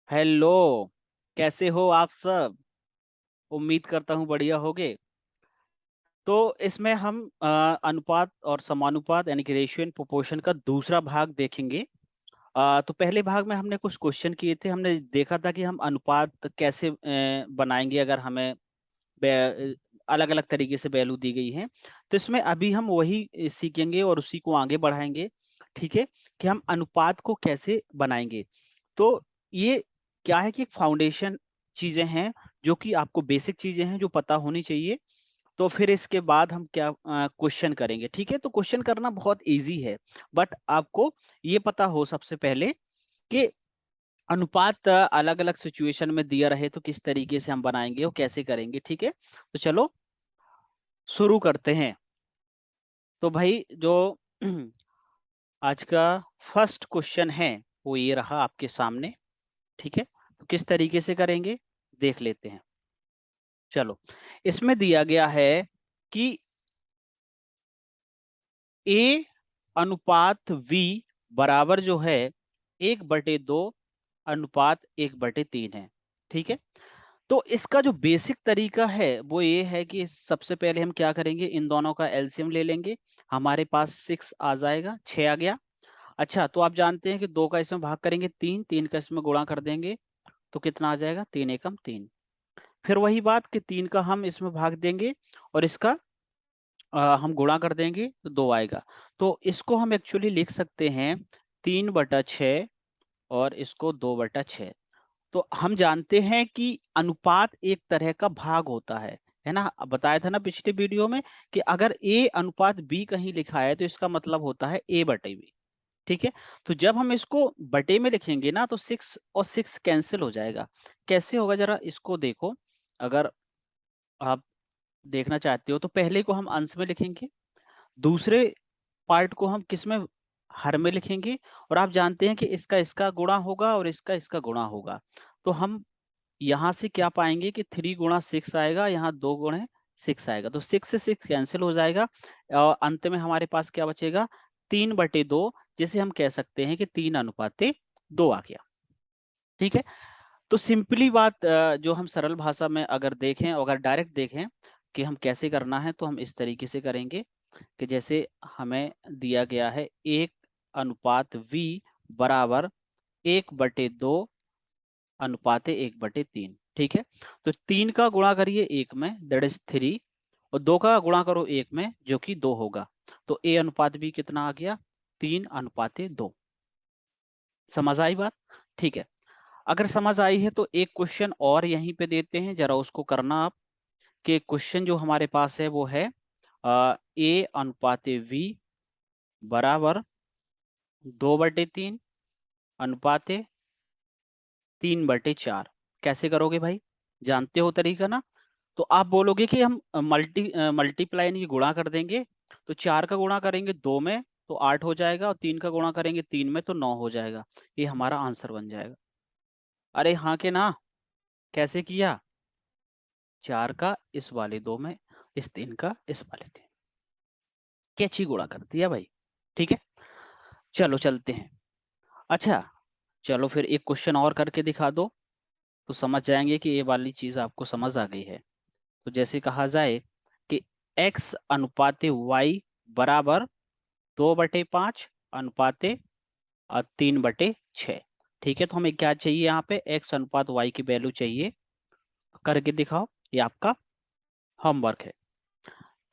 Hello. कैसे हो आप सब? उम्मीद करता हूँ बढ़िया होगे। तो इसमें हम अनुपात और समानुपात यानी कि रेशियो एंड प्रोपोर्शन का दूसरा भाग देखेंगे। तो पहले भाग में हमने कुछ क्वेश्चन किए थे। हमने देखा था कि हम अनुपात कैसे बनाएंगे अगर हमें अलग अलग तरीके से वैल्यू दी गई है। तो इसमें अभी हम वही सीखेंगे और उसी को आगे बढ़ाएंगे। ठीक है, कि हम अनुपात को कैसे बनाएंगे। तो ये क्या है कि फाउंडेशन चीजें हैं, जो कि आपको बेसिक चीजें हैं जो पता होनी चाहिए। तो फिर इसके बाद हम क्या क्वेश्चन करेंगे। ठीक है, तो क्वेश्चन करना बहुत इजी है, बट आपको ये पता हो सबसे पहले कि अनुपात अलग अलग सिचुएशन में दिया रहे तो किस तरीके से हम बनाएंगे और कैसे करेंगे। ठीक है, तो चलो शुरू करते हैं। तो भाई जो आज का फर्स्ट क्वेश्चन है वो ये रहा आपके सामने। ठीक है, तो किस तरीके से करेंगे देख लेते हैं। चलो, इसमें दिया गया है कि ए अनुपात वी बराबर जो है 1/2 अनुपात 1/3 है। ठीक है, तो इसका जो बेसिक तरीका है वो ये है कि सबसे पहले हम क्या करेंगे, इन दोनों का एलसीएम ले लेंगे। हमारे पास 6 आ जाएगा, 6 आ गया। अच्छा, तो आप जानते हैं कि 2 का इसमें भाग करेंगे 3, 3 का इसमें गुणा कर देंगे तो कितना आ जाएगा, 3 एकम 3। फिर वही बात कि 3 का हम इसमें भाग देंगे और इसका हम गुणा कर देंगे तो 2 आएगा। तो इसको हम एक्चुअली लिख सकते हैं 3/6 और इसको 2/6। तो हम जानते हैं कि अनुपात एक तरह का भाग होता है ना। अब बताया था ना पिछले वीडियो में कि अगर ए अनुपात बी कहीं लिखा है तो इसका मतलब होता है ए बटे बी। ठीक है, तो जब हम इसको बटे में लिखेंगे ना तो 6 और 6 कैंसिल हो जाएगा। कैसे होगा जरा इसको देखो। अगर आप देखना चाहते हो तो पहले को हम अंश में लिखेंगे, दूसरे पार्ट को हम किस में, हर में लिखेंगे। और आप जानते हैं कि इसका इसका गुणा होगा और इसका इसका गुणा होगा। तो हम यहाँ से क्या पाएंगे कि 3 × 6 आएगा, यहाँ 2 × 6 आएगा, तो 6 से 6 कैंसिल हो जाएगा। और अंत में हमारे पास क्या बचेगा, 3/2, जिसे हम कह सकते हैं कि 3:2 आ गया। ठीक है, तो सिंपली बात जो हम सरल भाषा में अगर देखें, अगर डायरेक्ट देखें कि हम कैसे करना है तो हम इस तरीके से करेंगे कि जैसे हमें दिया गया है 1:v बराबर 1/2 अनुपात 1/3। ठीक है, तो 3 का गुणा करिए 1 में, दैट इज 3, और 2 का गुणा करो 1 में जो कि 2 होगा। तो ए अनुपात बी कितना आ गया, 3:2। समझ आई बात? ठीक है, अगर समझ आई है तो एक क्वेश्चन और यहीं पे देते हैं, जरा उसको करना आप। कि क्वेश्चन जो हमारे पास है वो है ए अनुपात वी बराबर 2/3 अनुपात 3/4। कैसे करोगे भाई, जानते हो तरीका ना। तो आप बोलोगे कि हम मल्टीप्लाई यानी कि गुणा कर देंगे। तो 4 का गुणा करेंगे 2 में तो 8 हो जाएगा, और 3 का गुणा करेंगे 3 में तो 9 हो जाएगा। ये हमारा आंसर बन जाएगा। अरे हाँ के ना, कैसे किया, 4 का इस वाले 2 में, इस 3 का इस वाले 3, कैची गुणा कर दिया भाई। ठीक है, चलो चलते हैं। अच्छा, चलो फिर एक क्वेश्चन और करके दिखा दो तो समझ जाएंगे कि ये वाली चीज आपको समझ आ गई है। तो जैसे कहा जाए कि x अनुपात y बराबर 2/5 अनुपात 3/6। ठीक है, तो हमें क्या चाहिए, यहाँ पे x अनुपात y की वैल्यू चाहिए। करके दिखाओ, ये आपका होमवर्क है।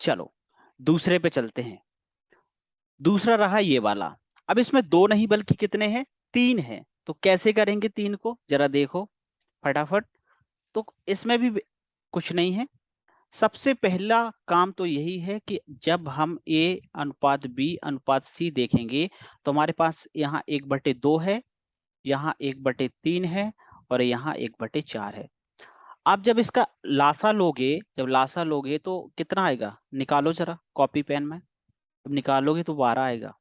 चलो दूसरे पे चलते हैं। दूसरा रहा ये वाला। अब इसमें दो नहीं बल्कि कितने हैं, 3 हैं। तो कैसे करेंगे 3 को जरा देखो फटाफट। तो इसमें भी कुछ नहीं है। सबसे पहला काम तो यही है कि जब हम a अनुपात b अनुपात c देखेंगे तो हमारे पास यहाँ 1/2 है, यहाँ 1/3 है, और यहाँ 1/4 है। आप जब इसका लासा लोगे, जब लासा लोगे तो कितना आएगा, निकालो जरा कॉपी पेन में। जब निकालोगे तो 12 आएगा।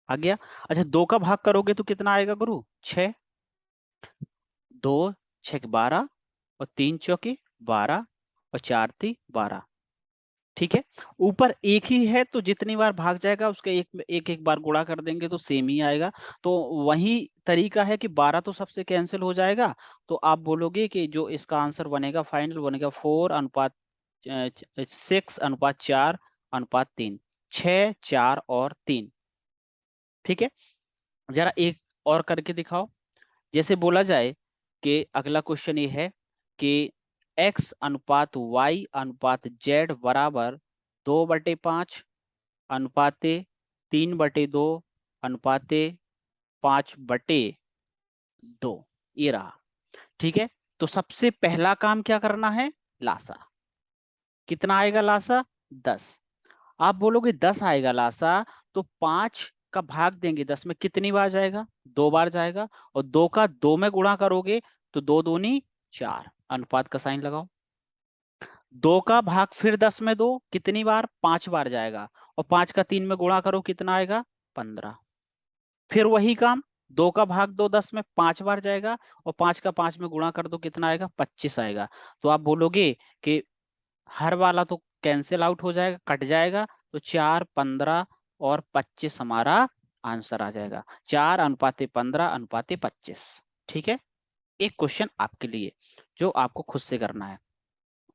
आ गया। अच्छा, 2 का भाग करोगे तो कितना आएगा गुरु, 6। 2 × 6 = 12, और 3 × 4 = 12, और 4 × 3 = 12। ठीक है, ऊपर एक ही है तो जितनी बार भाग जाएगा उसके एक बार गुणा कर देंगे तो सेम ही आएगा। तो वही तरीका है कि 12 तो सबसे कैंसिल हो जाएगा। तो आप बोलोगे कि जो इसका आंसर बनेगा फाइनल बनेगा 4:6:4:3, 6, 4 और 3। ठीक है, जरा एक और करके दिखाओ। जैसे बोला जाए कि अगला क्वेश्चन ये है कि x/y/z बराबर 2/5 अनुपाते 3/2 अनुपाते 5/2, ये रहा। ठीक है, तो सबसे पहला काम क्या करना है, लासा। कितना आएगा लासा, 10। आप बोलोगे 10 आएगा लासा, तो 5 का भाग देंगे 10 में, कितनी बार जाएगा, 2 बार जाएगा। और 2 का 2 में गुणा करोगे तो 2 दूनी 4, अनुपात का साइन लगाओ। 2 का भाग फिर 10 में दो, कितनी बार, 5 बार जाएगा। और 5 का 3 में गुणा करो, कितना आएगा, 15। फिर वही काम, 2 का भाग दो 10 में, 5 बार जाएगा। और 5 का 5 में गुणा कर दो, कितना आएगा, 25 आएगा। तो आप बोलोगे कि हर वाला तो कैंसिल आउट हो जाएगा, कट जाएगा। तो 4, 15 और 25 हमारा आंसर आ जाएगा, 4:15:25। ठीक है, एक क्वेश्चन आपके लिए जो आपको खुद से करना है।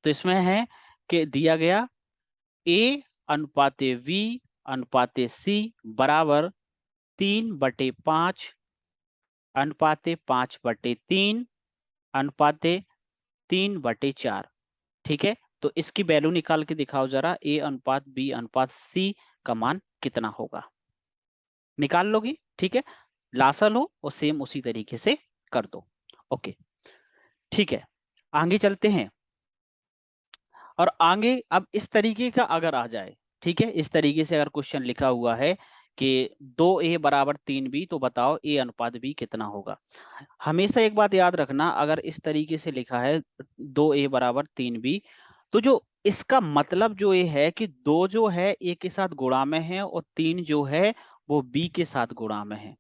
तो इसमें है कि दिया गया A/V/C बराबर 3/5 अनुपाते 5/3 अनुपाते 3/4। ठीक है, तो इसकी वैल्यू निकाल के दिखाओ जरा, A/B/C का मान कितना होगा, निकाल लोगी। ठीक है, लासा लो और सेम उसी तरीके से कर दो। ओके, ठीक है, आगे चलते हैं। और आगे अब इस तरीके का अगर आ जाए, ठीक है, इस तरीके से अगर क्वेश्चन लिखा हुआ है कि 2A बराबर 3B, तो बताओ A/B कितना होगा। हमेशा एक बात याद रखना, अगर इस तरीके से लिखा है 2A बराबर 3B, तो जो इसका मतलब जो ये है कि 2 जो है A के साथ गुणा में है और 3 जो है वो B के साथ गुणा में है।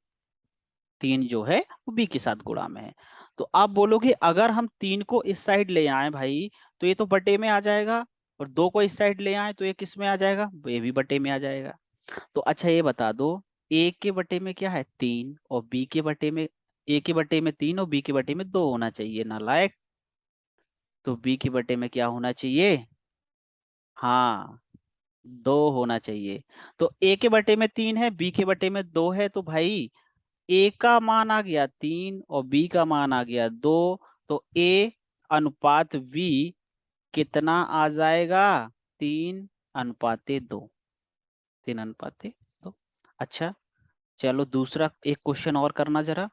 3 जो है वो B के साथ गुणा में है। तो आप बोलोगे अगर हम 3 को इस साइड ले आए भाई, तो ये तो बटे में आ जाएगा। और 2 को इस साइड ले आए तो ये किस में आ जाएगा, ये भी बटे में आ जाएगा। तो अच्छा ये बता दो, ए के बटे में क्या है, 3, और बी के बटे में, ए के बटे में 3 और बी के बटे में 2 होना चाहिए नालायक। तो बी के बटे में क्या होना चाहिए, हाँ, 2 होना चाहिए। तो ए के बटे में 3 है, बी के बटे में 2 है, तो भाई ए का मान आ गया 3 और बी का मान आ गया 2। तो ए अनुपात बी कितना आ जाएगा, 3:2, 3:2। अच्छा, चलो दूसरा एक क्वेश्चन और करना जरा।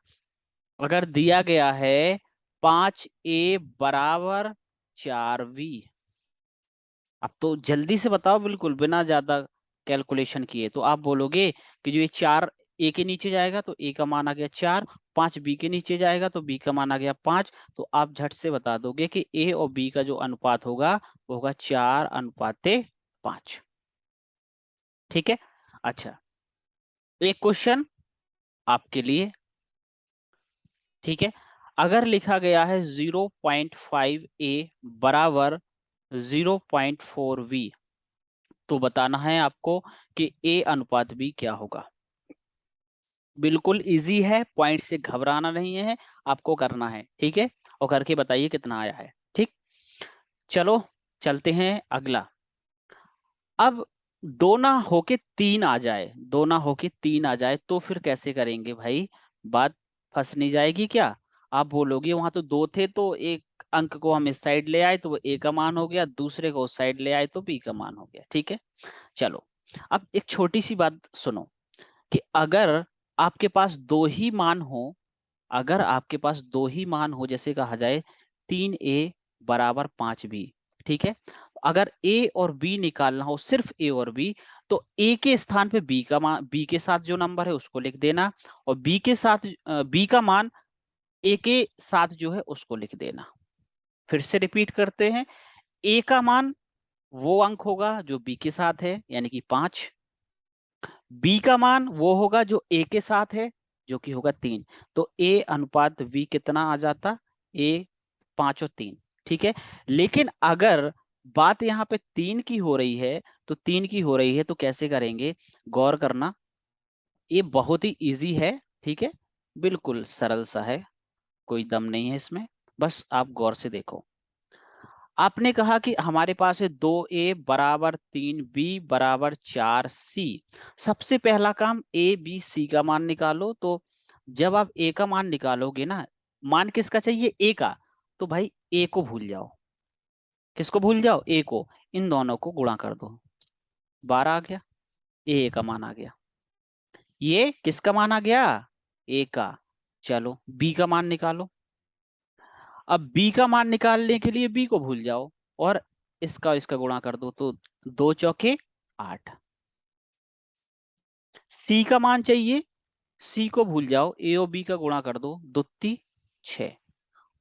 अगर दिया गया है 5A बराबर 4B, अब तो जल्दी से बताओ बिल्कुल बिना ज्यादा कैलकुलेशन किए। तो आप बोलोगे कि जो ये 4 ए के नीचे जाएगा तो ए का मान आ गया 4, 5 बी के नीचे जाएगा तो बी का मान आ गया 5। तो आप झट से बता दोगे कि ए और बी का जो अनुपात होगा वो होगा 4:5। ठीक है, अच्छा, एक क्वेश्चन आपके लिए। ठीक है, अगर लिखा गया है 0.5A बराबर 0.4V, तो बताना है आपको कि A/B क्या होगा। बिल्कुल इजी है, पॉइंट से घबराना नहीं है, आपको करना है। ठीक है, और करके बताइए कितना आया है। ठीक, चलो चलते हैं अगला। अब दो ना होके तीन आ जाए, दो ना होके तीन आ जाए तो फिर कैसे करेंगे भाई, बात फंस नहीं जाएगी क्या। आप बोलोगे वहां तो दो थे तो एक अंक को हम इस साइड ले आए तो वो ए का मान हो गया, दूसरे को उस साइड ले आए तो बी का मान हो गया। ठीक है, चलो अब एक छोटी सी बात सुनो कि अगर आपके पास दो ही मान हो, अगर आपके पास दो ही मान हो, जैसे कहा जाए 3A बराबर 5B, ठीक है, अगर ए और बी निकालना हो, सिर्फ ए और बी, तो ए के स्थान पे बी का मान, बी के साथ जो नंबर है उसको लिख देना, और बी के साथ बी का मान ए के साथ जो है उसको लिख देना। फिर से रिपीट करते हैं, ए का मान वो अंक होगा जो बी के साथ है यानी कि 5, बी का मान वो होगा जो ए के साथ है जो कि होगा 3। तो A/V कितना आ जाता, ए 5 और 3। ठीक है, लेकिन अगर बात यहाँ पे 3 की हो रही है, तो 3 की हो रही है तो कैसे करेंगे, गौर करना। ये बहुत ही इजी है, ठीक है, बिल्कुल सरल सा है, कोई दम नहीं है इसमें, बस आप गौर से देखो। आपने कहा कि हमारे पास है 2a बराबर 3b बराबर 4c। सबसे पहला काम a b c का मान निकालो। तो जब आप a का मान निकालोगे ना, मान किसका चाहिए, a का, तो भाई a को भूल जाओ। किसको भूल जाओ, a को। इन दोनों को गुणा कर दो, 12 आ गया, a का मान आ गया। ये किसका मान आ गया, a का। चलो b का मान निकालो। अब b का मान निकालने के लिए b को भूल जाओ और इसका और इसका गुणा कर दो, तो 2 चौके 8। c का मान चाहिए, c को भूल जाओ, a और b का गुणा कर दो, 2 × 6।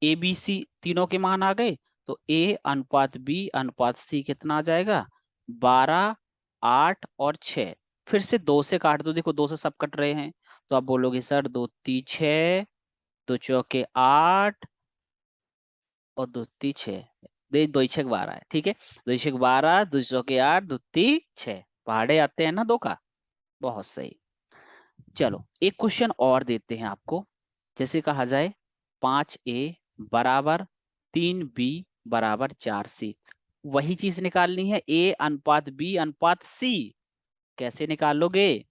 ए बी सी तीनों के मान आ गए, तो a अनुपात b अनुपात c कितना आ जाएगा, 12, 8 और 6। फिर से 2 से काट दो, देखो 2 से सब कट रहे हैं, तो आप बोलोगे सर 2 × 3 = 6, 2 × 4 = 8 और 2 × 3 = 6। दे 2 × 6 = 12 है, ठीक है। 2 × 6 = 12, 2 × 4 = 8, 2 × 3 = 6। पहाड़े आते हैं ना 2 का, बहुत सही। चलो एक क्वेश्चन और देते हैं आपको। जैसे कहा जाए 5a बराबर 3b बराबर 4c। वही चीज निकालनी है, a अनुपात b अनुपात c। कैसे निकालोगे,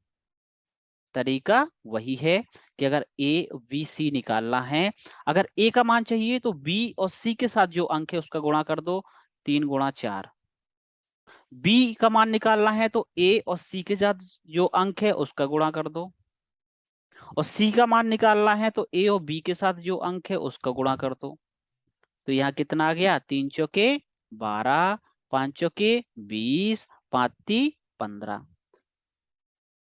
तरीका वही है कि अगर a b c निकालना है, अगर a का मान चाहिए तो b और c के साथ जो अंक है उसका गुणा कर दो, 3 × 4। b का मान निकालना है तो a और c के साथ जो अंक है उसका गुणा कर दो, और c का मान निकालना है तो a और b के साथ जो अंक है उसका गुणा कर दो। तो यहाँ कितना आ गया, 3 × 4 = 12, 5 × 4 = 20, 5 × 3 = 15।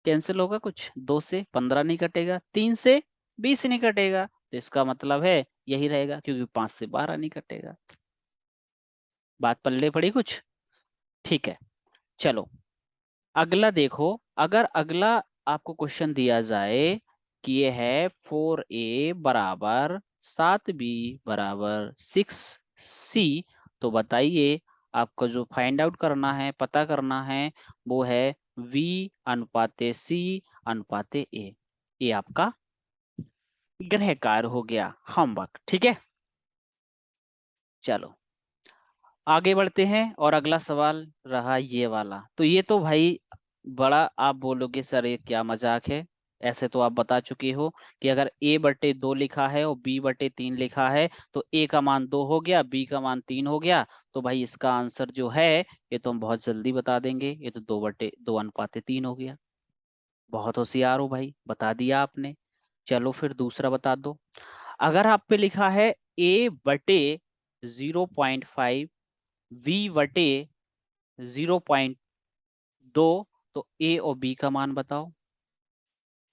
कैंसिल होगा कुछ, 2 से 15 नहीं कटेगा, 3 से 20 नहीं कटेगा, तो इसका मतलब है यही रहेगा, क्योंकि 5 से 12 नहीं कटेगा। बात पल्ले पड़ी कुछ, ठीक है। चलो अगला देखो। अगर अगला आपको क्वेश्चन दिया जाए कि ये है 4a बराबर 7b बराबर 6c, तो बताइए आपको जो फाइंड आउट करना है, पता करना है, वो है v अनुपाते c अनुपाते a। ये आपका गृह कार्य हो गया, होमवर्क, ठीक है। चलो आगे बढ़ते हैं, और अगला सवाल रहा ये वाला। तो ये तो भाई बड़ा, आप बोलोगे सर ये क्या मजाक है। ऐसे तो आप बता चुके हो कि अगर a/2 लिखा है और b/3 लिखा है, तो a का मान 2 हो गया, b का मान 3 हो गया, तो भाई इसका आंसर जो है ये तो हम बहुत जल्दी बता देंगे, ये तो 2/2 अनुपाते 3 हो गया। बहुत होशियार हो भाई, बता दिया आपने। चलो फिर दूसरा बता दो। अगर आप पे लिखा है a/0.5 v/0.2, तो a और b का मान बताओ।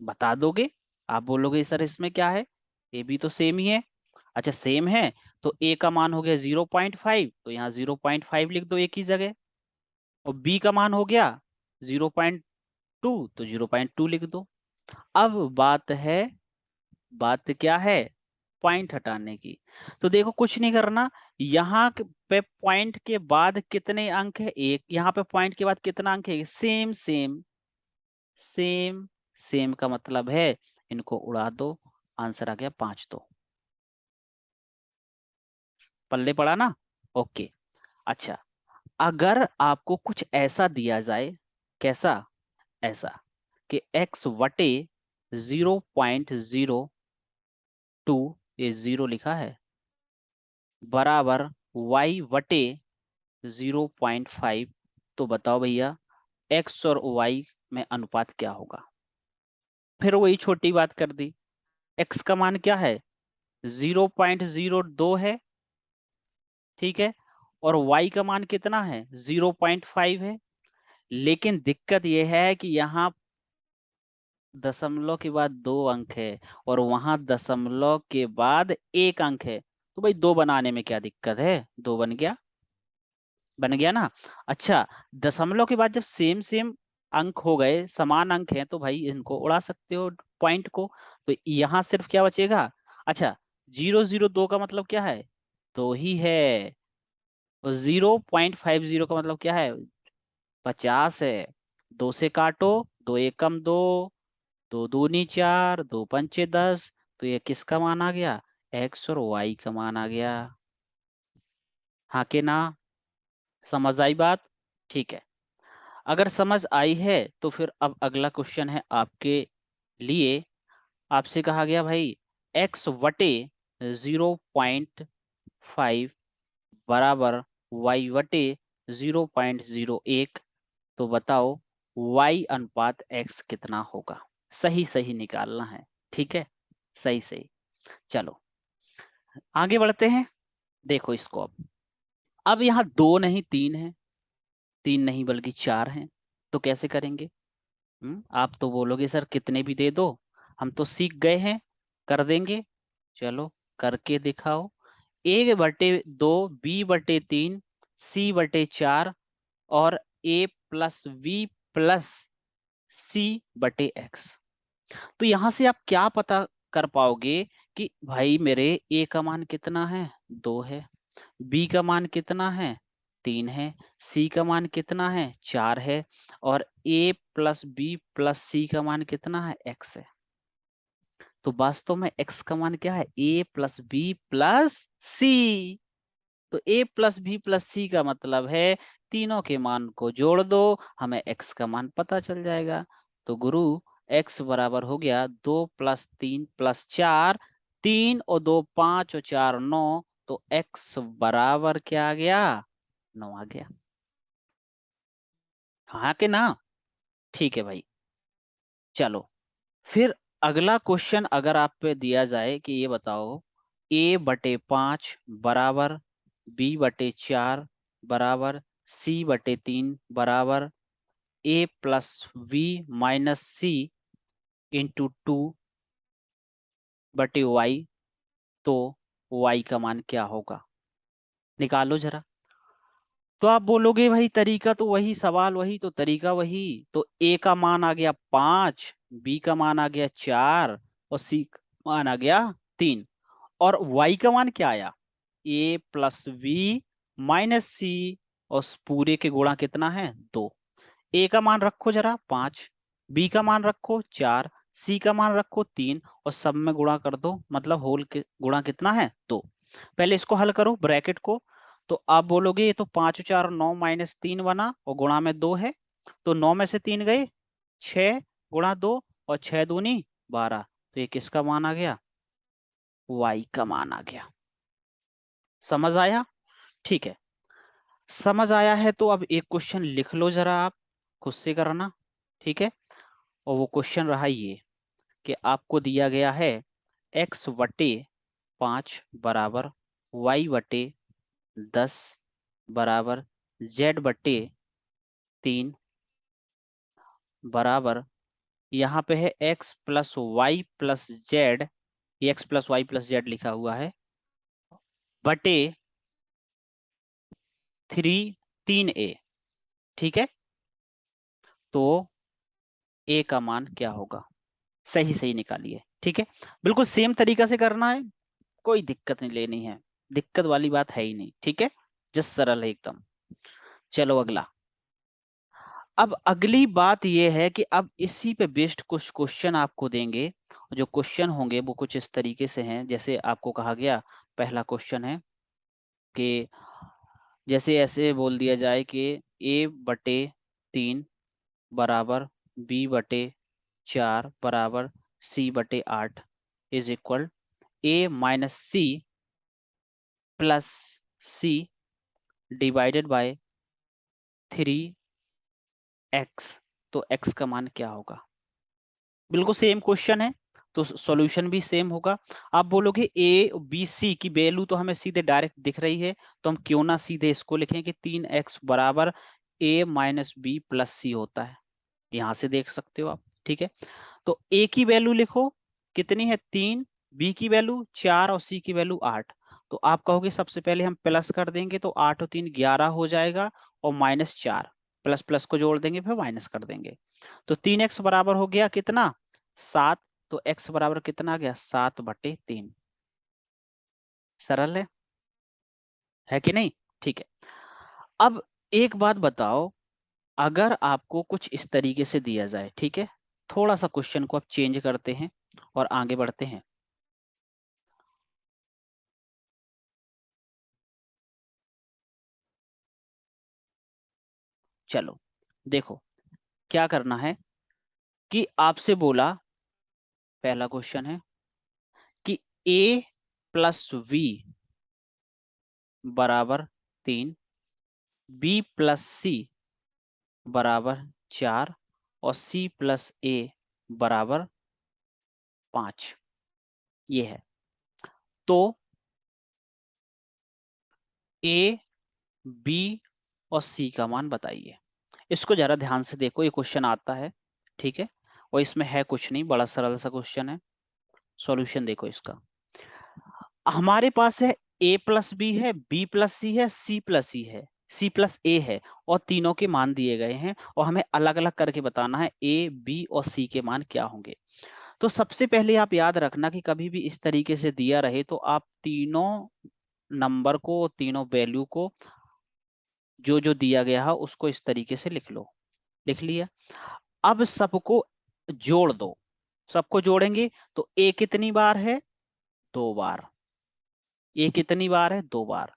बता दोगे, आप बोलोगे सर इसमें क्या है, ए बी तो सेम ही है। अच्छा सेम है, तो a का मान हो गया 0.5, तो यहाँ 0.5 लिख दो एक ही जगह, और b का मान हो गया 0.2, तो 0.2 लिख दो। अब बात क्या है, पॉइंट हटाने की। तो देखो कुछ नहीं करना, यहाँ पे पॉइंट के बाद कितने अंक है, एक, यहाँ पे पॉइंट के बाद कितना अंक है, सेम सेम सेम सेम का मतलब है इनको उड़ा दो, आंसर आ गया 5। तो पल्ले पड़ा ना, ओके। अच्छा अगर आपको कुछ ऐसा दिया जाए, कैसा, ऐसा कि x/0.02, ये 0 लिखा है, बराबर y/0.5, तो बताओ भैया x और y में अनुपात क्या होगा। फिर वही छोटी बात कर दी, x का मान क्या है, 0.02 है, ठीक है, और y का मान कितना है, 0.5 है। लेकिन दिक्कत यह है कि यहाँ दशमलव के बाद 2 अंक है, और वहां दशमलव के बाद 1 अंक है, तो भाई 2 बनाने में क्या दिक्कत है, 2 बन गया, बन गया ना। अच्छा दशमलव के बाद जब सेम सेम अंक हो गए, समान अंक हैं, तो भाई इनको उड़ा सकते हो पॉइंट को। तो यहाँ सिर्फ क्या बचेगा, अच्छा 002 का मतलब क्या है, 2 ही है, तो 0.50 का मतलब क्या है? 50 है। 2 से काटो, 2 एकम 2, 2 दूनी 4, 2 पंचे 10। तो ये किसका मान आ गया? एक्स और वाई का मान आ गया। हाँ के ना? समझ आई बात? ठीक है। अगर समझ आई है तो फिर अब अगला क्वेश्चन है आपके लिए। आपसे कहा गया भाई एक्स वटे 0.5 बराबर वाई वटे 0.01। तो बताओ y अनुपात x कितना होगा? सही सही निकालना है। ठीक है, सही सही। चलो आगे बढ़ते हैं। देखो इसको अब यहाँ दो नहीं तीन है, तीन नहीं बल्कि चार हैं। तो कैसे करेंगे? आप तो बोलोगे सर कितने भी दे दो, हम तो सीख गए हैं, कर देंगे। चलो करके दिखाओ। a/2 b/3 c/4 और a+v+c/x। तो यहां से आप क्या पता कर पाओगे कि भाई मेरे a का मान कितना है? 2 है। b का मान कितना है? 3 है। c का मान कितना है? 4 है। और a+b+c का मान कितना है? x है। तो वास्तव में x का मान क्या है? a+b+c। तो a+b+c का मतलब है तीनों के मान को जोड़ दो, हमें x का मान पता चल जाएगा। तो गुरु x बराबर हो गया 2+3+4, 3 और 2 5 और 4 9। तो x बराबर क्या आ गया? 9 आ गया। हाँ के ना? ठीक है भाई। चलो फिर अगला क्वेश्चन अगर आप पे दिया जाए कि ये बताओ a/5 बराबर b/4 बराबर c/3 बराबर a+v−c इंटू 2/y। तो y का मान क्या होगा? निकालो जरा। तो आप बोलोगे भाई तरीका तो वही, सवाल वही, तो तरीका वही। तो a का मान आ गया 5, b का मान आ गया 4 और c का मान आ गया 3। और y का मान क्या आया? a+v−c। और उस पूरे के गुणा कितना है? 2। ए का मान रखो जरा 5, बी का मान रखो 4, सी का मान रखो 3 और सब में गुणा कर दो, मतलब होल के गुणा कितना है? 2। पहले इसको हल करो ब्रैकेट को। तो आप बोलोगे ये तो 5 4 9 -3 बना और गुणा में 2 है। तो 9 में से 3 गए, 6 गुणा 2 और 6 दूनी 12। तो ये किसका मान आ गया? y का मान आ गया। समझ आया? ठीक है। समझ आया है तो अब एक क्वेश्चन लिख लो जरा आप, खुद से करना। ठीक है। और वो क्वेश्चन रहा ये कि आपको दिया गया है x/5 बराबर y/10 बराबर z/3 बराबर, यहाँ पे है x+y+z, x+y+z लिखा हुआ है, बटे 3a। ठीक है। तो a का मान क्या होगा? सही सही निकालिए। ठीक है, बिल्कुल सेम तरीका से करना है, कोई दिक्कत नहीं लेनी है, दिक्कत वाली बात है ही नहीं। ठीक है, जस्ट सरल है एकदम। चलो अगला। अब अगली बात यह है कि अब इसी पे बेस्ड कुछ क्वेश्चन आपको देंगे। जो क्वेश्चन होंगे वो कुछ इस तरीके से हैं, जैसे आपको कहा गया पहला क्वेश्चन है कि जैसे ऐसे बोल दिया जाए कि a/3 बराबर b/4 बराबर c/8 is equal a-c plus c divided by 3x। तो x का मान क्या होगा? बिल्कुल सेम क्वेश्चन है, तो सॉल्यूशन भी सेम होगा। आप बोलोगे ए बी सी की वैल्यू तो हमें सीधे डायरेक्ट दिख रही है, तो हम क्यों ना सीधे इसको लिखें कि 3x बराबर a-b+c होता है। यहां से देख सकते हो आप। ठीक है, तो a की वैल्यू लिखो, कितनी है? 3। b की वैल्यू 4 और c की वैल्यू 8। तो आप कहोगे सबसे पहले हम प्लस कर देंगे, तो 8 और 3 11 हो जाएगा, और -4, प्लस प्लस को जोड़ देंगे फिर माइनस कर देंगे। तो 3x बराबर हो गया कितना? 7। तो x बराबर कितना आ गया? 7/3। सरल है कि नहीं? ठीक है। अब एक बात बताओ, अगर आपको कुछ इस तरीके से दिया जाए, ठीक है, थोड़ा सा क्वेश्चन को आप चेंज करते हैं और आगे बढ़ते हैं। चलो देखो, क्या करना है कि आपसे बोला, पहला क्वेश्चन है कि a प्लस वी बराबर 3, बी प्लस सी बराबर 4 और सी प्लस ए बराबर 5, ये है। तो ए, बी और सी का मान बताइए। इसको जरा ध्यान से देखो, ये क्वेश्चन आता है, ठीक है, और इसमें है कुछ नहीं, बड़ा सरल सा क्वेश्चन है। सॉल्यूशन देखो इसका, हमारे पास है ए प्लस बी है, बी प्लस सी है, सी प्लस सी है, सी प्लस ए है, और तीनों के मान दिए गए हैं और हमें अलग अलग करके बताना है ए, बी और सी के मान क्या होंगे। तो सबसे पहले आप याद रखना कि कभी भी इस तरीके से दिया रहे तो आप तीनों नंबर को, तीनों वैल्यू को, जो जो दिया गया है उसको इस तरीके से लिख लो। लिख लिया। अब सबको जोड़ दो। सबको जोड़ेंगे तो ए कितनी बार है? 2 बार। ए कितनी बार है? 2 बार।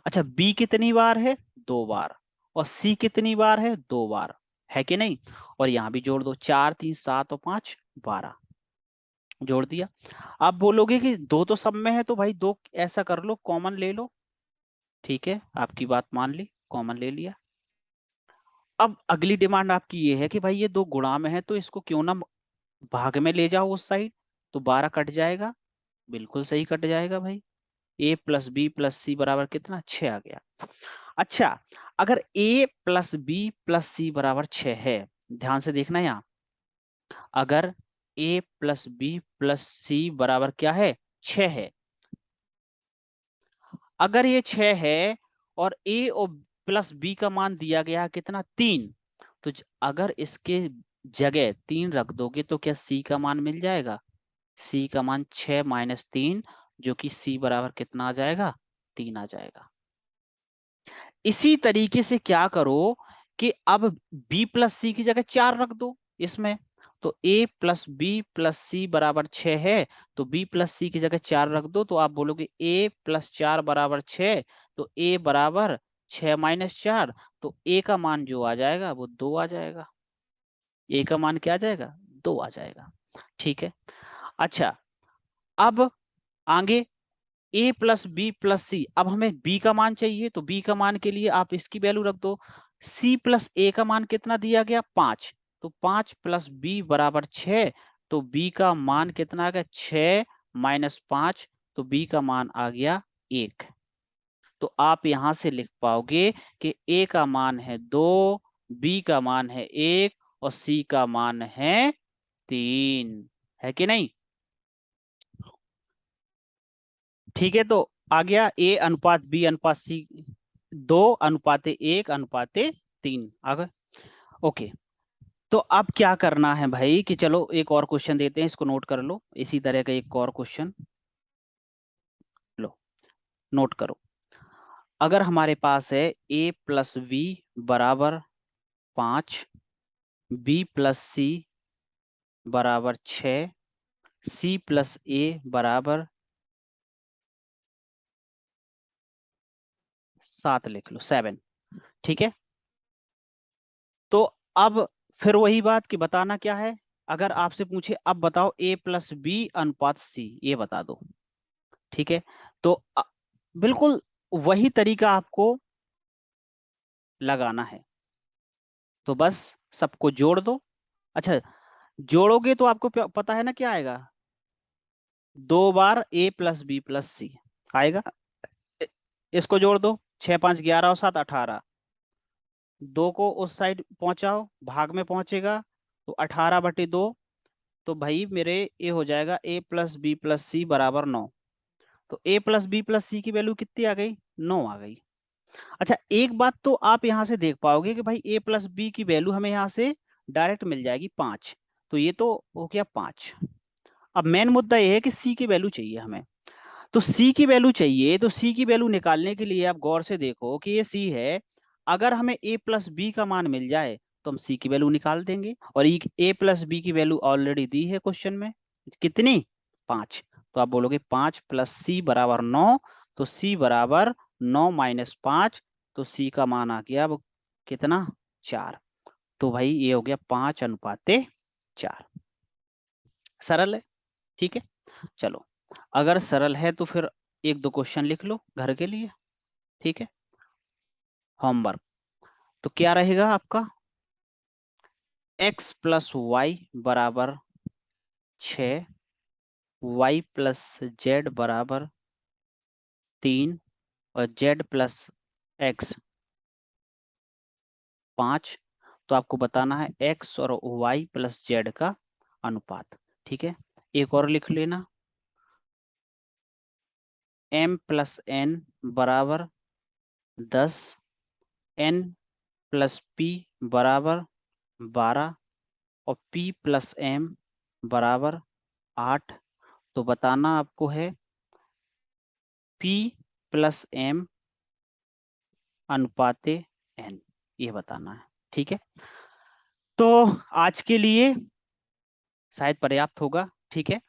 अच्छा, बी कितनी बार है? 2 बार। और सी कितनी बार है? 2 बार। है कि नहीं? और यहां भी जोड़ दो, 4 3 7 और 5 12। जोड़ दिया। आप बोलोगे कि दो तो सब में है, तो भाई दो ऐसा कर लो, कॉमन ले लो। ठीक है, आपकी बात मान ली, कॉमन ले लिया। अब अगली डिमांड आपकी ये है कि भाई ये दो गुणा में है, तो इसको क्यों ना भाग में ले जाओ उस साइड, तो 12 कट जाएगा। बिल्कुल सही कट जाएगा भाई। ए प्लस बी प्लस सी बराबर कितना? 6 आ गया। अच्छा, अगर ए प्लस बी प्लस सी बराबर 6 है, ध्यान से देखना यहाँ, अगर ए प्लस बी प्लस सी बराबर क्या है? 6 है। अगर ये 6 है और ए और प्लस बी का मान दिया गया है कितना? 3। तो अगर इसके जगह 3 रख दोगे तो क्या सी का मान मिल जाएगा? सी का मान 6 माइनस 3, जो कि सी बराबर कितना आ जाएगा? 3 आ जाएगा। इसी तरीके से क्या करो कि अब b प्लस सी की जगह 4 रख दो इसमें। तो a प्लस बी प्लस सी बराबर 6 है, तो b प्लस सी की जगह 4 रख दो, तो आप बोलोगे a प्लस 4 बराबर 6। तो a बराबर 6 माइनस 4, तो a का मान जो आ जाएगा वो 2 आ जाएगा। a का मान क्या आ जाएगा? 2 आ जाएगा। ठीक है। अच्छा, अब आगे ए प्लस बी प्लस सी, अब हमें b का मान चाहिए, तो b का मान के लिए आप इसकी वैल्यू रख दो। c प्लस a का मान कितना दिया गया? 5। तो 5 प्लस बी बराबर 6, तो b का मान कितना आ गया? 6 माइनस 5, तो b का मान आ गया 1। तो आप यहां से लिख पाओगे कि a का मान है 2, b का मान है 1 और c का मान है 3। है कि नहीं? ठीक है, तो आ गया ए अनुपात बी अनुपात सी, 2:1:3 आ गए। ओके। तो अब क्या करना है भाई कि चलो एक और क्वेश्चन देते हैं, इसको नोट कर लो, इसी तरह का एक और क्वेश्चन लो, नोट करो। अगर हमारे पास है ए प्लस वी बराबर 5, बी प्लस सी बराबर 6, सी प्लस ए बराबर 7, लिख लो 7। ठीक है। तो अब फिर वही बात कि बताना क्या है। अगर आपसे पूछे अब बताओ ए प्लस बी अनुपात सी, ये बता दो। ठीक है। तो बिल्कुल वही तरीका आपको लगाना है। तो बस सबको जोड़ दो। अच्छा, जोड़ोगे तो आपको पता है ना क्या आएगा? 2 बार ए प्लस बी प्लस सी आएगा। इ- इसको जोड़ दो, 6 5 11 और 7 18। 2 को उस साइड पहुंचाओ, भाग में पहुंचेगा, तो 18/2। तो भाई मेरे ये हो जाएगा ए प्लस बी प्लस सी बराबर 9। तो ए प्लस बी प्लस सी की वैल्यू कितनी आ गई? 9 आ गई। अच्छा, एक बात तो आप यहां से देख पाओगे कि भाई ए प्लस बी की वैल्यू हमें यहां से डायरेक्ट मिल जाएगी 5। तो ये तो हो गया 5। अब मेन मुद्दा ये है कि सी की वैल्यू चाहिए हमें। तो सी की वैल्यू चाहिए, तो सी की वैल्यू निकालने के लिए आप गौर से देखो कि ये सी है। अगर हमें ए प्लस बी का मान मिल जाए तो हम सी की वैल्यू निकाल देंगे, और ए प्लस बी की वैल्यू ऑलरेडी दी है क्वेश्चन में, कितनी, 5। तो आप बोलोगे 5 प्लस सी बराबर 9, तो सी बराबर 9 - 5, तो सी का मान आ गया अब कितना, 4। तो भाई ये हो गया 5:4। सरल है, ठीक है। चलो, अगर सरल है तो फिर एक दो क्वेश्चन लिख लो घर के लिए, ठीक है, होमवर्क। तो क्या रहेगा आपका, x प्लस वाई बराबर 6, वाई प्लस जेड बराबर 3, और जेड प्लस एक्स 5। तो आपको बताना है x और y प्लस जेड का अनुपात, ठीक है। एक और लिख लेना, m प्लस n बराबर 10, n प्लस p बराबर 12, और p प्लस m बराबर 8। तो बताना आपको है p प्लस m अनुपाते n, ये बताना है, ठीक है। तो आज के लिए शायद पर्याप्त होगा, ठीक है।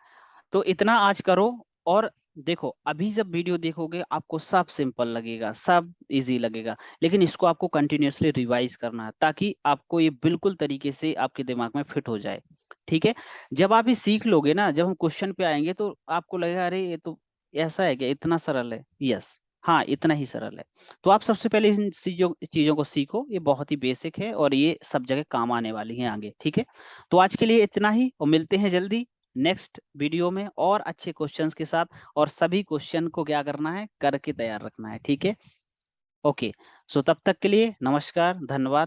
तो इतना आज करो, और देखो अभी जब वीडियो देखोगे आपको सब सिंपल लगेगा, सब इजी लगेगा, लेकिन इसको आपको कंटिन्यूअसली रिवाइज करना है ताकि आपको ये बिल्कुल तरीके से आपके दिमाग में फिट हो जाए, ठीक है। जब आप ये सीख लोगे ना, जब हम क्वेश्चन पे आएंगे तो आपको लगेगा अरे ये तो ऐसा है क्या, इतना सरल है, यस, हाँ इतना ही सरल है। तो आप सबसे पहले इन चीजों चीजों को सीखो, ये बहुत ही बेसिक है और ये सब जगह काम आने वाली है आगे, ठीक है। तो आज के लिए इतना ही, और मिलते हैं जल्दी नेक्स्ट वीडियो में और अच्छे क्वेश्चंस के साथ। और सभी क्वेश्चन को क्या करना है, करके तैयार रखना है, ठीक है। ओके, सो तब तक के लिए नमस्कार, धन्यवाद।